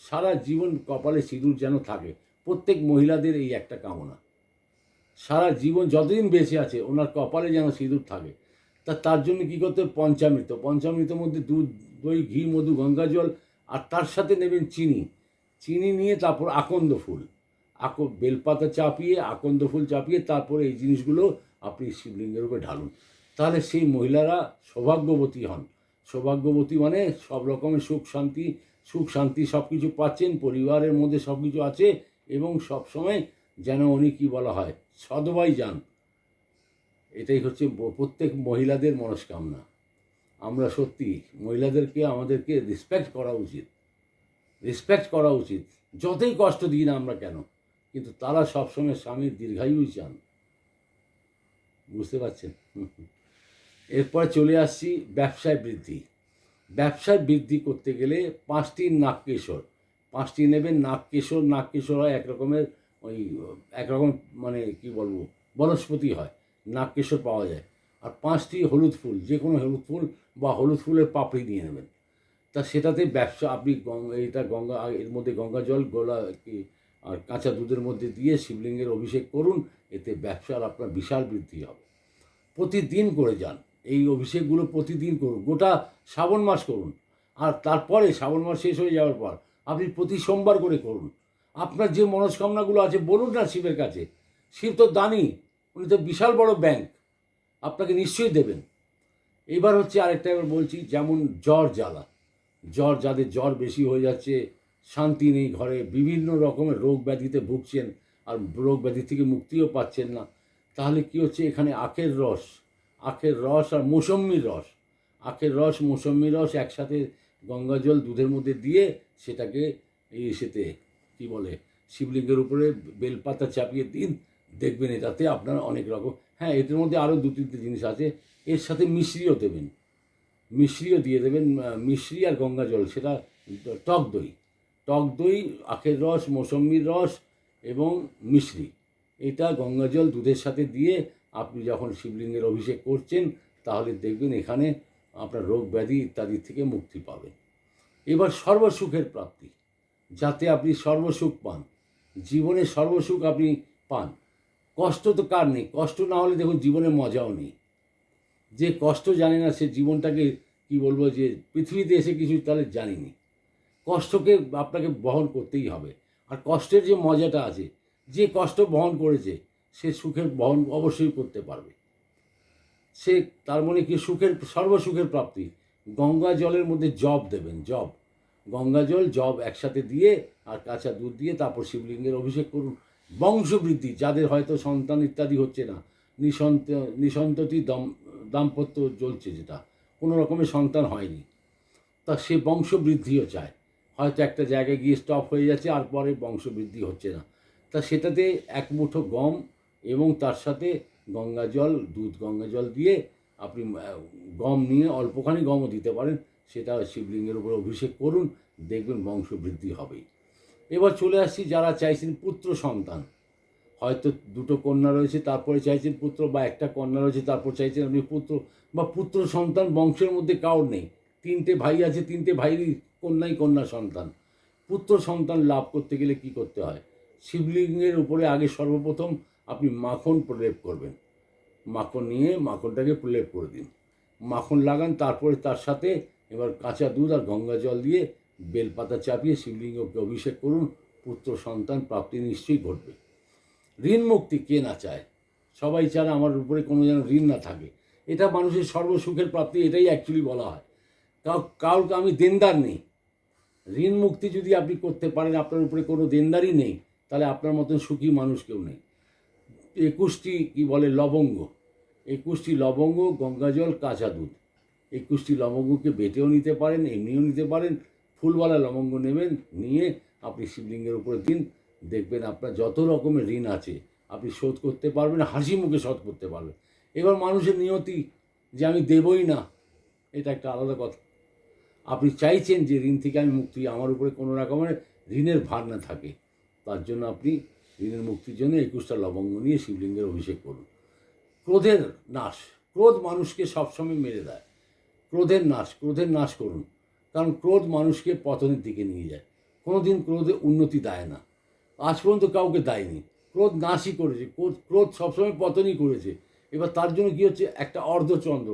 সারা জীবন কপালে সিঁদুর যেন থাকে। প্রত্যেক মহিলাদের এই একটা কামনা, সারা জীবন যতদিন বেঁচে আছে ওনার কপালে যেন সিঁদুর থাকে। তার জন্য কী করতে হবে? পঞ্চামৃত, পঞ্চামৃতের মধ্যে দুধ, দই, ঘি, মধু, গঙ্গা জল, আর তার সাথে নেবেন চিনি। চিনি নিয়ে তারপর আকন্দ ফুল, বেলপাতা চাপিয়ে, আকন্দ ফুল চাপিয়ে, তারপরে এই জিনিসগুলো আপনি শিবলিঙ্গের উপরে ঢালুন। তাহলে সেই মহিলারা সৌভাগ্যবতী হন। সৌভাগ্যবতী মানে সব রকমের সুখ শান্তি সব কিছু পাচ্ছেন, পরিবারের মধ্যে সব কিছু আছে, এবং সবসময় যেন উনি কী বলা হয়, সদবাই যান। এটাই হচ্ছে প্রত্যেক মহিলাদের মনস্কামনা। আমরা সত্যি মহিলাদেরকে, আমাদেরকে রেসপেক্ট করা উচিত, রেসপেক্ট করা উচিত, যতই কষ্ট দিই না আমরা কেন, কিন্তু তারা সবসময় স্বামীর দীর্ঘায়ুই চান। বুঝতে পারছেন? এরপরে চলে আসছি ব্যবসায় বৃদ্ধি। ব্যবসায় বৃদ্ধি করতে গেলে 5টি নাগকেশর, 5টি নেবেন নাগকেশর। নাগকেশর হয় একরকম মানে কি বলবো, বনস্পতি হয়, নাগকেশর পাওয়া যায়। আর 5টি হলুদ ফুল, যে কোনো হলুদ ফুল বা হলুদ ফুলের পাপড়ি নিয়ে নেবেন। তা সেটাতে ব্যবসা আপনি এর মধ্যে গঙ্গা জল আর কাঁচা দুধের মধ্যে দিয়ে শিবলিঙ্গের অভিষেক করুন। এতে ব্যবসার আপনার বিশাল বৃদ্ধি হবে। প্রতিদিন করে যান এই অভিষেকগুলো, প্রতিদিন করুন, গোটা শ্রাবণ মাস করুন। আর তারপরে শ্রাবণ মাস শেষ হয়ে যাওয়ার পর আপনি প্রতি সোমবার করে করুন। আপনার যে মনস্কামনাগুলো আছে বলুন না শিবের কাছে। শিব তো দানি, উনি তো বিশাল বড় ব্যাংক, আপনাকে নিশ্চয়ই দেবেন। এবার হচ্ছে আরেকটা এবার বলছি, যেমন জ্বর জ্বালা, যাদের জ্বর বেশি হয়ে যাচ্ছে, শান্তি নেই ঘরে, বিভিন্ন রকমের রোগ ব্যাধিতে ভুগছেন আর রোগ ব্যাধি থেকে মুক্তিও পাচ্ছেন না, তাহলে কি হচ্ছে, এখানে আখের রস আর মৌসম্মির রস, মৌসম্মির রস একসাথে গঙ্গা জল দুধের মধ্যে দিয়ে সেটাকে সেতে কী বলে শিবলিঙ্গের উপরে বেলপাতা চাপিয়ে দিন, দেখবেন এটাতে আপনার অনেক রকম, হ্যাঁ এটার মধ্যে আরও 2-3টে জিনিস আছে, এর সাথে মিশ্রিও দেবেন, দিয়ে দেবেন, মিশ্রি আর গঙ্গা জল, সেটা টক দই, আখের রস, মৌসম্মির রস এবং মিশ্রি, এটা গঙ্গা জল দুধের সাথে দিয়ে আপনি যখন শিবলিঙ্গের অভিষেক করছেন, তাহলে দেখবেন এখানে আপনার রোগ ব্যাধি ইত্যাদি থেকে মুক্তি পাবেন। এবার সর্বসুখের প্রাপ্তি, যাতে আপনি সর্বসুখ পান, জীবনে সর্বসুখ আপনি পান। কষ্ট তো কার নেই, কষ্ট না হলে দেখুন জীবনে মজাও নেই। যে কষ্ট জানে না সে জীবনটাকে কি বলবো, যে পৃথিবীতে এসে কিছু তাহলে জানিনি। কষ্টকে আপনাকে বহন করতেই হবে, আর কষ্টের যে মজাটা আছে, যে কষ্ট বহন করেছে সে সুখের বহন অবশ্যই করতে পারবে। সে তার মানে কি, সর্বসুখের প্রাপ্তি। গঙ্গা জলের মধ্যে জব দেবেন, গঙ্গা জল একসাথে দিয়ে আর কাঁচা দুধ দিয়ে তারপর শিবলিঙ্গের অভিষেক করুন। বংশবৃদ্ধি, যাদের হয়তো সন্তান ইত্যাদি হচ্ছে না, নিসন্ততি দাম্পত্য চলছে, যেটা কোনো রকমের সন্তান হয়নি, তা সে বংশবৃদ্ধিও চায়, হয়তো একটা জায়গায় গিয়ে স্টপ হয়ে যাচ্ছে আর পরে বংশবৃদ্ধি হচ্ছে না, তা সেটাতে এক মুঠো গম এবং তার সাথে গঙ্গা জল দিয়ে আপনি গম নিয়ে, অল্পখানি গমও দিতে পারেন, সেটা শিবলিঙ্গের উপর অভিষেক করুন, দেখবেন বংশবৃদ্ধি হবেই। এবার চলে আসছি যারা চাইছেন পুত্র সন্তান, হয়তো 2টো কন্যা রয়েছে তারপরে চাইছেন পুত্র, বা একটা কন্যা রয়েছে তারপর চাইছেন আপনি পুত্র, বা পুত্র সন্তান বংশের মধ্যে কাউর নেই, 3টে ভাই আছে, 3টে ভাইয়েরই কন্যা সন্তান। পুত্র সন্তান লাভ করতে গেলে কি করতে হয়, শিবলিঙ্গের উপরে আগে সর্বপ্রথম আপনি মাখন প্রলেপ করবেন, মাখন নিয়ে মাখনটাকে প্রলেপ করে দিন, মাখন লাগান, তারপরে তার সাথে এবার কাঁচা দুধ আর গঙ্গা জল দিয়ে বেলপাতা চাপিয়ে শিবলিঙ্গকে অভিষেক করুন, পুত্র সন্তান প্রাপ্তি নিশ্চয়ই ঘটবে। ঋণ মুক্তি কে না চায়, সবাই চায় আমার উপরে কোনো যেন ঋণ না থাকে, এটা মানুষের সর্বসুখের প্রাপ্তি, এটাই অ্যাকচুয়ালি বলা হয়। কাউকে আমি দেনদার নেই, ঋণ মুক্তি যদি আপনি করতে পারেন, আপনার উপরে কোনো দেনদারই নেই, তাহলে আপনার মতন সুখী মানুষ কেউ নেই। 21টি কি বলে লবঙ্গ, 21টি লবঙ্গ, গঙ্গা জল, কাঁচা দুধ, 21টি লবঙ্গকে বেটেও নিতে পারেন, এমনিও নিতে পারেন, ফুলওয়ালা লবঙ্গ নেবেন, নিয়ে আপনি শিবলিঙ্গের উপরে দিন, দেখবেন আপনার যত রকমের ঋণ আছে আপনি শোধ করতে পারবেন, হাসি মুখে শোধ করতে পারবেন। এবার মানুষের নিয়তি যে আমি দেবই না, এটা একটা আলাদা কথা। আপনি চাইছেন যে ঋণ থেকে আমি মুক্তি, আমার উপরে কোনো রকমের ঋণের ভার না থাকে, তার জন্য আপনি ঋণের মুক্তির জন্য 21টা লবঙ্গ নিয়ে শিবলিঙ্গের অভিষেক করুন। ক্রোধের নাশ, ক্রোধ মানুষকে সবসময় মেরে দেয়, ক্রোধের নাশ করুন, কারণ ক্রোধ মানুষকে পতনের দিকে নিয়ে যায়, কোনো দিন ক্রোধে উন্নতি দেয় না, আজ পর্যন্ত কাউকে দেয়নি, ক্রোধ নাশই করেছে, ক্রোধ সবসময় পতনই করেছে। এবার তার জন্য কী হচ্ছে, একটা অর্ধচন্দ্র,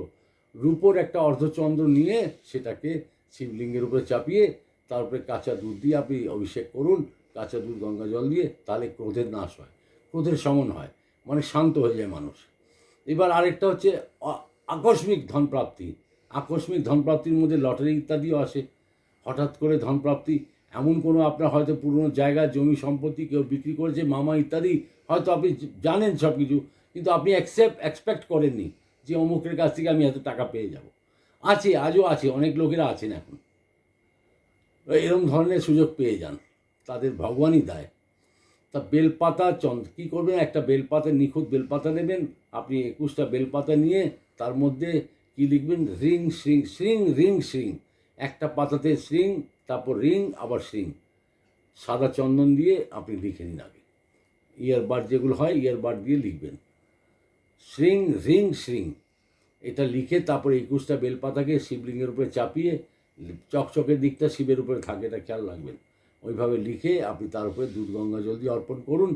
রূপোর একটা অর্ধচন্দ্র নিয়ে সেটাকে শিবলিঙ্গের উপরে চাপিয়ে তারপরে কাঁচা দুধ দিয়ে আপনি অভিষেক করুন, কাঁচা দুধ গঙ্গা জল দিয়ে, তাহলে ক্রোধের নাশ হয়, ক্রোধের শমন হয়, মানে শান্ত হয়ে যায় মানুষ। এবার আরেকটা হচ্ছে আকস্মিক ধনপ্রাপ্তির মধ্যে লটারি ইত্যাদিও আসে, হঠাৎ করে ধনপ্রাপ্তি, এমন কোনো আপনার হয়তো পুরনো জায়গা জমি সম্পত্তি কেউ বিক্রি করেছে, মামা ইত্যাদি, হয়তো আপনি জানেন সব কিছু, কিন্তু আপনি এক্সপেক্ট করেননি যে অমুকের কাছ থেকে আমি এত টাকা পেয়ে যাব। আজও আছে, অনেক লোকেরা আছেন এখন এরকম ধরনের সুযোগ পেয়ে যান, তাদের ভগবানই দেয়। তা বেলপাতা কী করবেন, একটা বেলপাতা, নিখুঁত বেলপাতা নেবেন আপনি, 21টা বেলপাতা নিয়ে তার মধ্যে কী লিখবেন, রিং শ্রিং, একটা পাতাতে শ্রিং, তারপর রিং, আবার শ্রিং, সাদা চন্দন দিয়ে আপনি লিখে নিন আগে, ইয়ারবাড যেগুলো হয় ইয়ারবাড দিয়ে লিখবেন শ্রিং, এটা লিখে তারপরে 21টা বেলপাতাকে শিবলিঙ্গের উপরে চাপিয়ে, চকচকের দিকটা শিবের উপরে থাকে, এটা খেয়াল রাখবেন, ওইভাবে লিখে আপনি তার উপরে দুধ গঙ্গা জল দিয়ে অর্পণ করুন,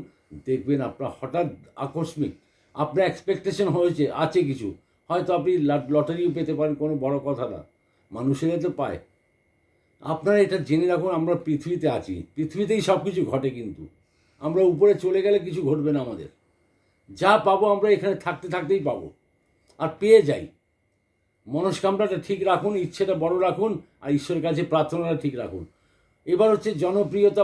দেখবেন আপনার হঠাৎ আকস্মিক, আপনার এক্সপেকটেশন আছে কিছু, হয়তো আপনি লটারিও পেতে পারেন, কোনো বড় কথা না, মানুষেরা তো পায়, আপনারা এটা জেনে রাখুন, আমরা পৃথিবীতে আছি, পৃথিবীতেই সব কিছু ঘটে, কিন্তু আমরা উপরে চলে গেলে কিছু ঘটবে না আমাদের। যা পাবো আমরা এখানে থাকতে থাকতেই পাবো, আর পেয়ে যাই। মনস্কামনাটা ঠিক রাখুন, ইচ্ছেটা বড় রাখুন, আর ঈশ্বরের কাছে প্রার্থনাটা ঠিক রাখুন। এবার হচ্ছে জনপ্রিয়তা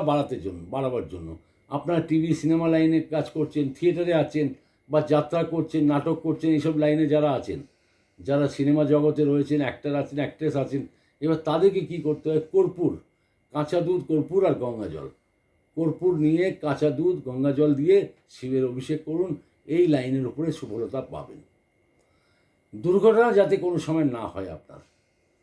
বাড়াবার জন্য আপনারা টিভি সিনেমা লাইনে কাজ করছেন, থিয়েটারে আছেন, বা যাত্রা করছেন, নাটক করছেন, এইসব লাইনে যারা আছেন, যারা সিনেমা জগতে রয়েছেন, অ্যাক্টর আছেন, অ্যাক্ট্রেস আছেন, এবার তাদেরকে কি করতে হয়? কর্পূর, কাঁচা দুধ, কর্পূর আর গঙ্গা জল। কর্পূর নিয়ে কাঁচা দুধ গঙ্গা জল দিয়ে শিবের অভিষেক করুন, এই লাইনের উপরে সফলতা পাবেন। দুর্ঘটনা যাতে কোনো সময় না হয়, আপনার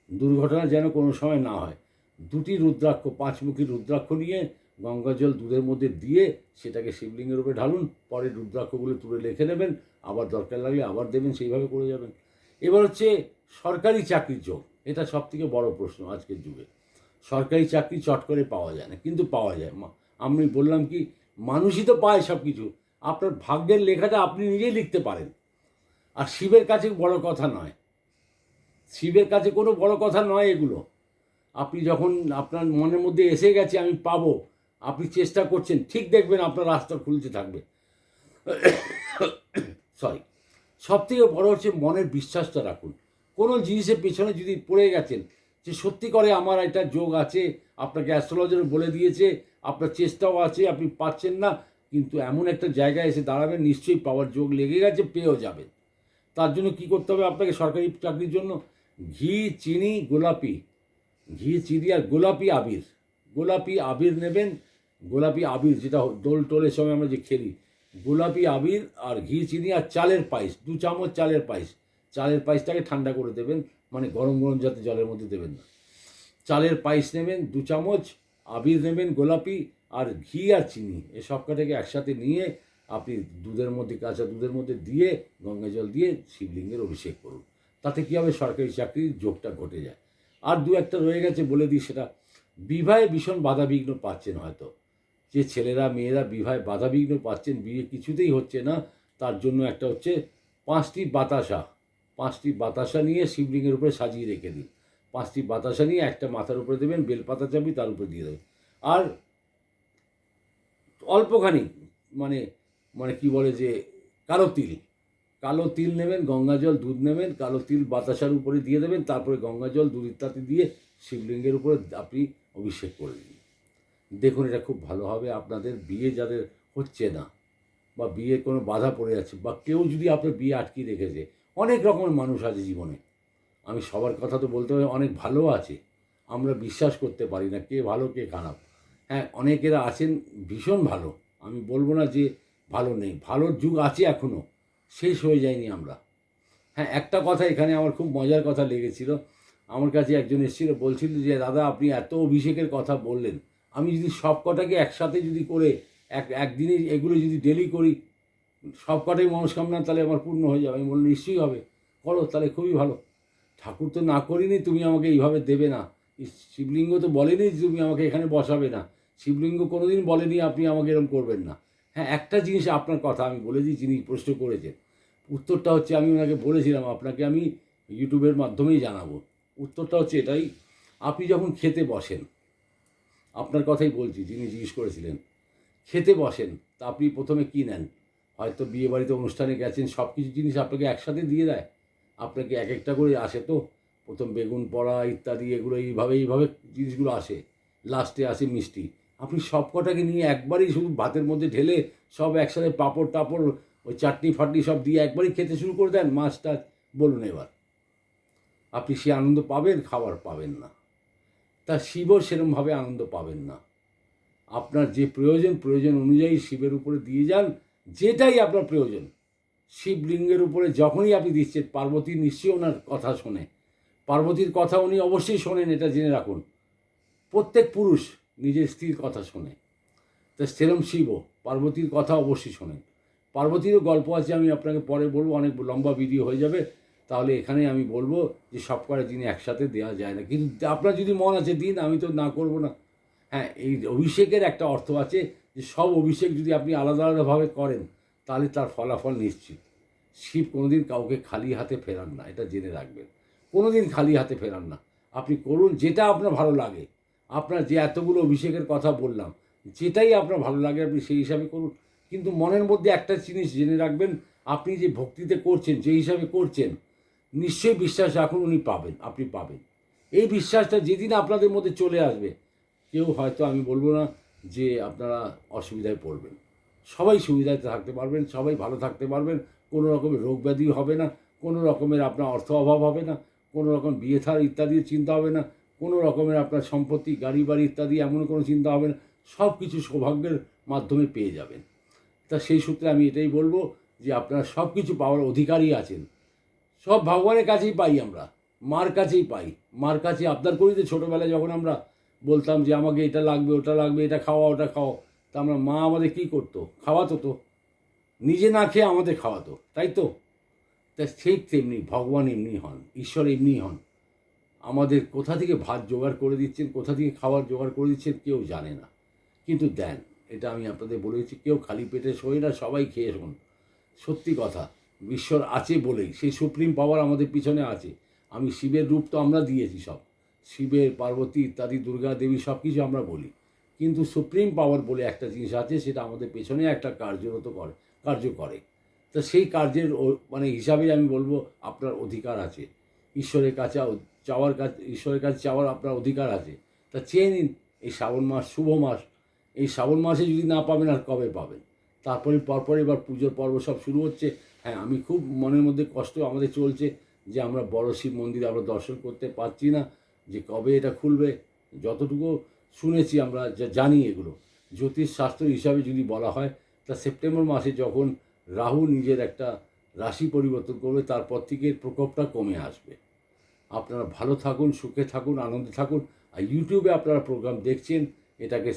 দুর্ঘটনা যেন কোনো সময় না হয়। দুটি রুদ্রাক্ষ, পাঁচমুখী রুদ্রাক্ষ নিয়ে গঙ্গা জল দুধের মধ্যে দিয়ে সেটাকে শিবলিঙ্গের উপরে ঢালুন, পরে রুদ্রাক্ষগুলো তুলে রেখে নেবেন, আবার দরকার লাগলে আবার দেবেন, সেইভাবে করে যাবেন। এবার হচ্ছে সরকারি চাকরির যোগ, এটা সবথেকে বড় প্রশ্ন আজকের যুগে। সরকারি চাকরি চট করে পাওয়া যায় না, কিন্তু পাওয়া যায়। আমি বললাম কি, মানুষই তো পায় সব কিছু। আপনার ভাগ্যের লেখাটা আপনি নিজেই লিখতে পারেন। আর শিবের কাছে বড় কথা নয়, শিবের কাছে কোনো বড় কথা নয় এগুলো। আপনি যখন আপনার মনের মধ্যে এসে গেছে আমি পাবো, আপনি চেষ্টা করছেন, ঠিক দেখবেন আপনার রাস্তা খুলতে থাকবে। সরি, সবথেকে বড় হচ্ছে মনের বিশ্বাসটা রাখুন। কোনো জিনিসের পেছনে যদি পড়ে গেছেন যে সত্যি করে আমার এটা যোগ আছে, আপনাকে অ্যাস্ট্রোলজার বলে দিয়েছে, আপনার চেষ্টাও আছে, আপনি পাচ্ছেন না, কিন্তু এমন একটা জায়গায় এসে দাঁড়াবেন, নিশ্চয়ই পাওয়ার যোগ লেগে গেছে, পেয়েও যাবেন। তার জন্য কি করতে হবে আপনাকে? সরকারি চাকরির জন্য ঘি, চিনি, গোলাপি, ঘি, চিনি আর গোলাপি আবির, গোলাপি আবির নেবেন। গোলাপি আবির যেটা দোল টোলের সময় আমরা যে খেলি, গোলাপি আবির আর ঘি, চিনি আর চালের পায়েস, 2 চামচ চালের পায়েস। চালের পায়েসটাকে ঠান্ডা করে দেবেন, মানে গরম গরম যাতে জলের মধ্যে দেবেন না। চালের পায়েস নেবেন 2 চামচ, আবির নেবেন গোলাপি, আর ঘি আর চিনি, এই সব কটাকে একসাথে নিয়ে আপনি দুধের মধ্যে, কাঁচা দুধের মধ্যে দিয়ে গঙ্গা জল দিয়ে শিবলিঙ্গের অভিষেক করুন। তাতে কী হবে? সরকারি চাকরির যোগটা ঘটে যায়। আর দু একটা রয়ে গেছে, বলে দিই সেটা। বিবাহে ভীষণ বাধাবিঘ্ন পাচ্ছেন হয়তো, যে ছেলেরা মেয়েরা বিবাহে বাধাবিঘ্ন পাচ্ছেন, বিয়ে কিছুতেই হচ্ছে না, তার জন্য একটা হচ্ছে 5টি বাতাসা, 5টি বাতাসা নিয়ে শিবলিঙ্গের উপরে সাজিয়ে রেখে দিন। 5টি বাতাসা নিয়ে একটা মাথার উপরে দেবেন, বেলপাতা চাবি তার উপরে দিয়ে দেবেন। আর অল্পখানি, মানে মানে কি বলে যে কালো তিল, কালো তিল নেবেন, গঙ্গা জল দুধ নেবেন, কালো তিল বাতাসার উপরে দিয়ে দেবেন, তারপরে গঙ্গা জল দুধ ইত্যাদি দিয়ে শিবলিঙ্গের উপরে আপনি অভিষেক করে দিন। দেখুন, এটা খুব ভালো হবে। আপনাদের বিয়ে যাদের হচ্ছে না, বা বিয়ে কোনো বাধা পড়ে যাচ্ছে, বা কেউ যদি আপনার বিয়ে আটকিয়ে রেখেছে, অনেক রকমের মানুষ আছে জীবনে, আমি সবার কথা তো বলতে হবে, অনেক ভালো আছে, আমরা বিশ্বাস করতে পারি না কে ভালো কে খারাপ। হ্যাঁ, অনেকেরা আছেন ভীষণ ভালো, আমি বলবো না যে ভালো নেই, ভালোর যুগ আছে এখনও, শেষ হয়ে যায়নি আমরা। হ্যাঁ, একটা কথা এখানে আমার খুব মজার কথা লেগেছিল। আমার কাছে একজন এসেছিল, বলছিল যে দাদা আপনি এত অভিষেকের কথা বললেন, আমি যদি সব কটাকে একসাথে যদি করে একদিনে এগুলো যদি ডেলি করি, সব কটাই মনস্কামনা তাহলে আমার পূর্ণ হয়ে যাবে। আমি বললাম নিশ্চয়ই হবে, করো, তাহলে খুবই ভালো। ঠাকুর তো না করিনি তুমি আমাকে এইভাবে দেবে না, শিবলিঙ্গ তো বলেনি যে তুমি আমাকে এখানে বসাবে না, শিবলিঙ্গ কোনো দিন বলেনি আপনি আমাকে এরকম করবেন না। হ্যাঁ, একটা জিনিস আপনার কথা আমি বলে দিই, যিনি প্রশ্ন করেছেন, উত্তরটা হচ্ছে, আমি ওনাকে বলেছিলাম আপনাকে আমি ইউটিউবের মাধ্যমেই জানাবো। উত্তরটা হচ্ছে এটাই, আপনি যখন খেতে বসেন, আপনার কথাই বলছি, যিনি জিজ্ঞেস করেছিলেন, খেতে বসেন, তা আপনি প্রথমে কী নেন? হয়তো বিয়ে বাড়িতে অনুষ্ঠানে গেছেন, সব কিছু জিনিস আপনাকে একসাথে দিয়ে দেয়, আপনাকে এক একটা করে আসে তো, প্রথম বেগুন পোড়া ইত্যাদি, এগুলো এইভাবে এইভাবে জিনিসগুলো আসে, লাস্টে আসে মিষ্টি। আপনি সব কটাকে নিয়ে একবারই শুধু ভাতের মধ্যে ঢেলে সব একসাথে পাঁপড় টাপড়, ওই চাটনি ফাটনি সব দিয়ে একবারই খেতে শুরু করে দেন, মাছ টাছ, বলুন এবার আপনি সে আনন্দ পাবেন? খাবার পাবেন না। তা শিবও সেরমভাবে আনন্দ পাবেন না। আপনার যে প্রয়োজন অনুযায়ী শিবের উপরে দিয়ে যান, যেটাই আপনার প্রয়োজন। শিবলিঙ্গের উপরে যখনই আপনি দিচ্ছেন, পার্বতী নিশ্চয়ই ওনার কথা শোনে, পার্বতীর কথা উনি অবশ্যই শোনেন, এটা জেনে রাখুন। প্রত্যেক পুরুষ নিজের স্ত্রীর কথা শোনে, তা সেরম শিবও পার্বতীর কথা অবশ্যই শোনেন। পার্বতীরও গল্প আছে, আমি আপনাকে পরে বলবো, অনেক লম্বা ভিডিও হয়ে যাবে, তাহলে এখানে আমি বলবো যে সব কটা জিনিস একসাথে দেওয়া যায় না, কিন্তু আপনার যদি মন আছে দিন, আমি তো না করবো না। হ্যাঁ, এই অভিষেকের একটা অর্থ আছে, যে সব অভিষেক যদি আপনি আলাদা আলাদাভাবে করেন, তাহলে তার ফলাফল নিশ্চিত। শিব কোনোদিন কাউকে খালি হাতে ফেরান না, এটা জেনে রাখবেন। কোনোদিন খালি হাতে ফেরান না। আপনি করুন যেটা আপনার ভালো লাগে, আপনার যে এতগুলো অভিষেকের কথা বললাম, যেটাই আপনার ভালো লাগে আপনি সেই হিসাবে করুন। কিন্তু মনের মধ্যে একটা জিনিস জেনে রাখবেন, আপনি যে ভক্তিতে করছেন, যে হিসাবে করছেন, নিশ্চয়ই বিশ্বাস রাখুন উনি পাবেন, আপনি পাবেন। এই বিশ্বাসটা যেদিন আপনাদের মধ্যে চলে আসবে, কেউ হয়তো আমি বলবো না যে আপনারা অসুবিধায় পড়বেন। সবাই সুবিধায় থাকতে পারবেন, সবাই ভালো থাকতে পারবেন, কোনো রকমের রোগ ব্যাধি হবে না, কোনো রকমের আপনার অর্থ অভাব হবে না, কোনো রকম বিয়ে থা ইত্যাদির চিন্তা হবে না, কোনো রকমের আপনার সম্পত্তি গাড়ি বাড়ি ইত্যাদি এমন কোনো চিন্তা হবে না। সব কিছু সৌভাগ্যের মাধ্যমে পেয়ে যাবেন। তা সেই সূত্রে আমি এটাই বলবো যে আপনারা সব কিছু পাওয়ার অধিকারী আছেন। সব ভগবানের কাছেই পাই আমরা, মার কাছেই পাই। মার কাছে আবদার করি তো ছোটোবেলায় যখন আমরা বলতাম যে আমাকে এটা লাগবে ওটা লাগবে, এটা খাওয়া ওটা খাওয়া, তা আমরা মা আমাদের কী করতো? খাওয়াতো তো, নিজে না খেয়ে আমাদের খাওয়াতো, তাই তো? তা ঠিক তেমনি ভগবান এমনি হন, ঈশ্বর এমনি হন। আমাদের কোথা থেকে ভাত জোগাড় করে দিচ্ছেন, কোথা থেকে খাবার জোগাড় করে দিচ্ছেন কেউ জানে না, কিন্তু দেন। এটা আমি আপনাদের বলেছি, কেউ খালি পেটে শোয় না, সবাই খেয়ে শোন। সত্যি কথা, ঈশ্বর আছে বলেই, সেই সুপ্রিম পাওয়ার আমাদের পিছনে আছে। আমি শিবের রূপ তো আমরা দিয়েছি সব, শিবের, পার্বতী ইত্যাদি, দুর্গা দেবী সব কিছু আমরা বলি, কিন্তু সুপ্রিম পাওয়ার বলে একটা জিনিস আছে, সেটা আমাদের পেছনে একটা কার্য করে। তা সেই কার্যের মানে হিসাবে আমি বলবো আপনার অধিকার আছে ঈশ্বরের কাছে ঈশ্বরের কাছে চাওয়ার আপনার অধিকার আছে। তা চেয়ে নিন। এই শ্রাবণ মাস শুভ মাস, এই শ্রাবণ মাসে যদি না পাবেন আর কবে পাবেন? তারপরে পরপর এবার পুজোর পর্ব সব শুরু হচ্ছে। হ্যাঁ, আমি খুব মনের মধ্যে কষ্ট আমাদের চলছে যে আমরা বড় শিব মন্দির আমরা দর্শন করতে পারছি না, যে কবে এটা খুলবে। যতটুকু শুনেছি আমরা, যা জানি, এগুলো জ্যোতিষশাস্ত্র হিসাবে যদি বলা হয়, তা সেপ্টেম্বর মাসে যখন রাহু নিজের একটা রাশি পরিবর্তন করবে, তারপর থেকে এর প্রকোপটা কমে আসবে। আপনারা ভালো থাকুন, সুখে থাকুন, আনন্দে থাকুন। আর ইউটিউবে আপনারা প্রোগ্রাম দেখছেন, এটাকে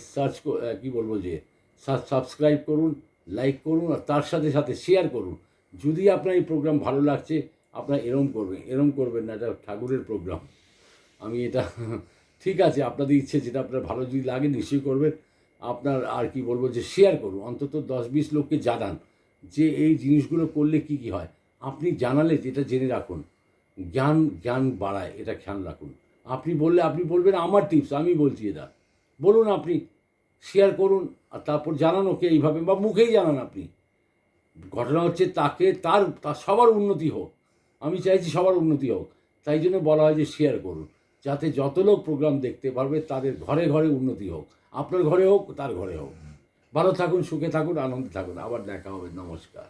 কী বলবো যে সাবস্ক্রাইব করুন, লাইক করুন, আর তার সাথে সাথে শেয়ার করুন। যদি আপনার এই প্রোগ্রাম ভালো লাগছে, আপনারা এরম করবেন না, এটা ঠাকুরের প্রোগ্রাম। আমি এটা ঠিক আছে, আপনাদের ইচ্ছে, যেটা আপনার ভালো যদি লাগে নিশ্চয়ই করবেন। আপনার আর কি বলবো যে শেয়ার করুন, অন্তত 10-20 লোককে জানান যে এই জিনিসগুলো করলে কি কি হয়। আপনি জানালে যেটা জেনে রাখুন, জ্ঞান বাড়ায়, এটা খেয়াল রাখুন। আপনি বলবেন আমার টিপস, আমি বলছি এটা, বলুন, আপনি শেয়ার করুন, আর তারপর জানান ওকে এইভাবে, বা মুখেই জানান আপনি। ঘটনা হচ্ছে তার সবার উন্নতি হোক, আমি চাইছি সবার উন্নতি হোক। তাই জন্য বলা হয় যে শেয়ার করুন, যাতে যত লোক প্রোগ্রাম দেখতে পারবে তাদের ঘরে ঘরে উন্নতি হোক। আপনার ঘরে হোক, তার ঘরে হোক। ভালো থাকুন, সুখে থাকুন, আনন্দে থাকুন। আবার দেখা হবে। নমস্কার।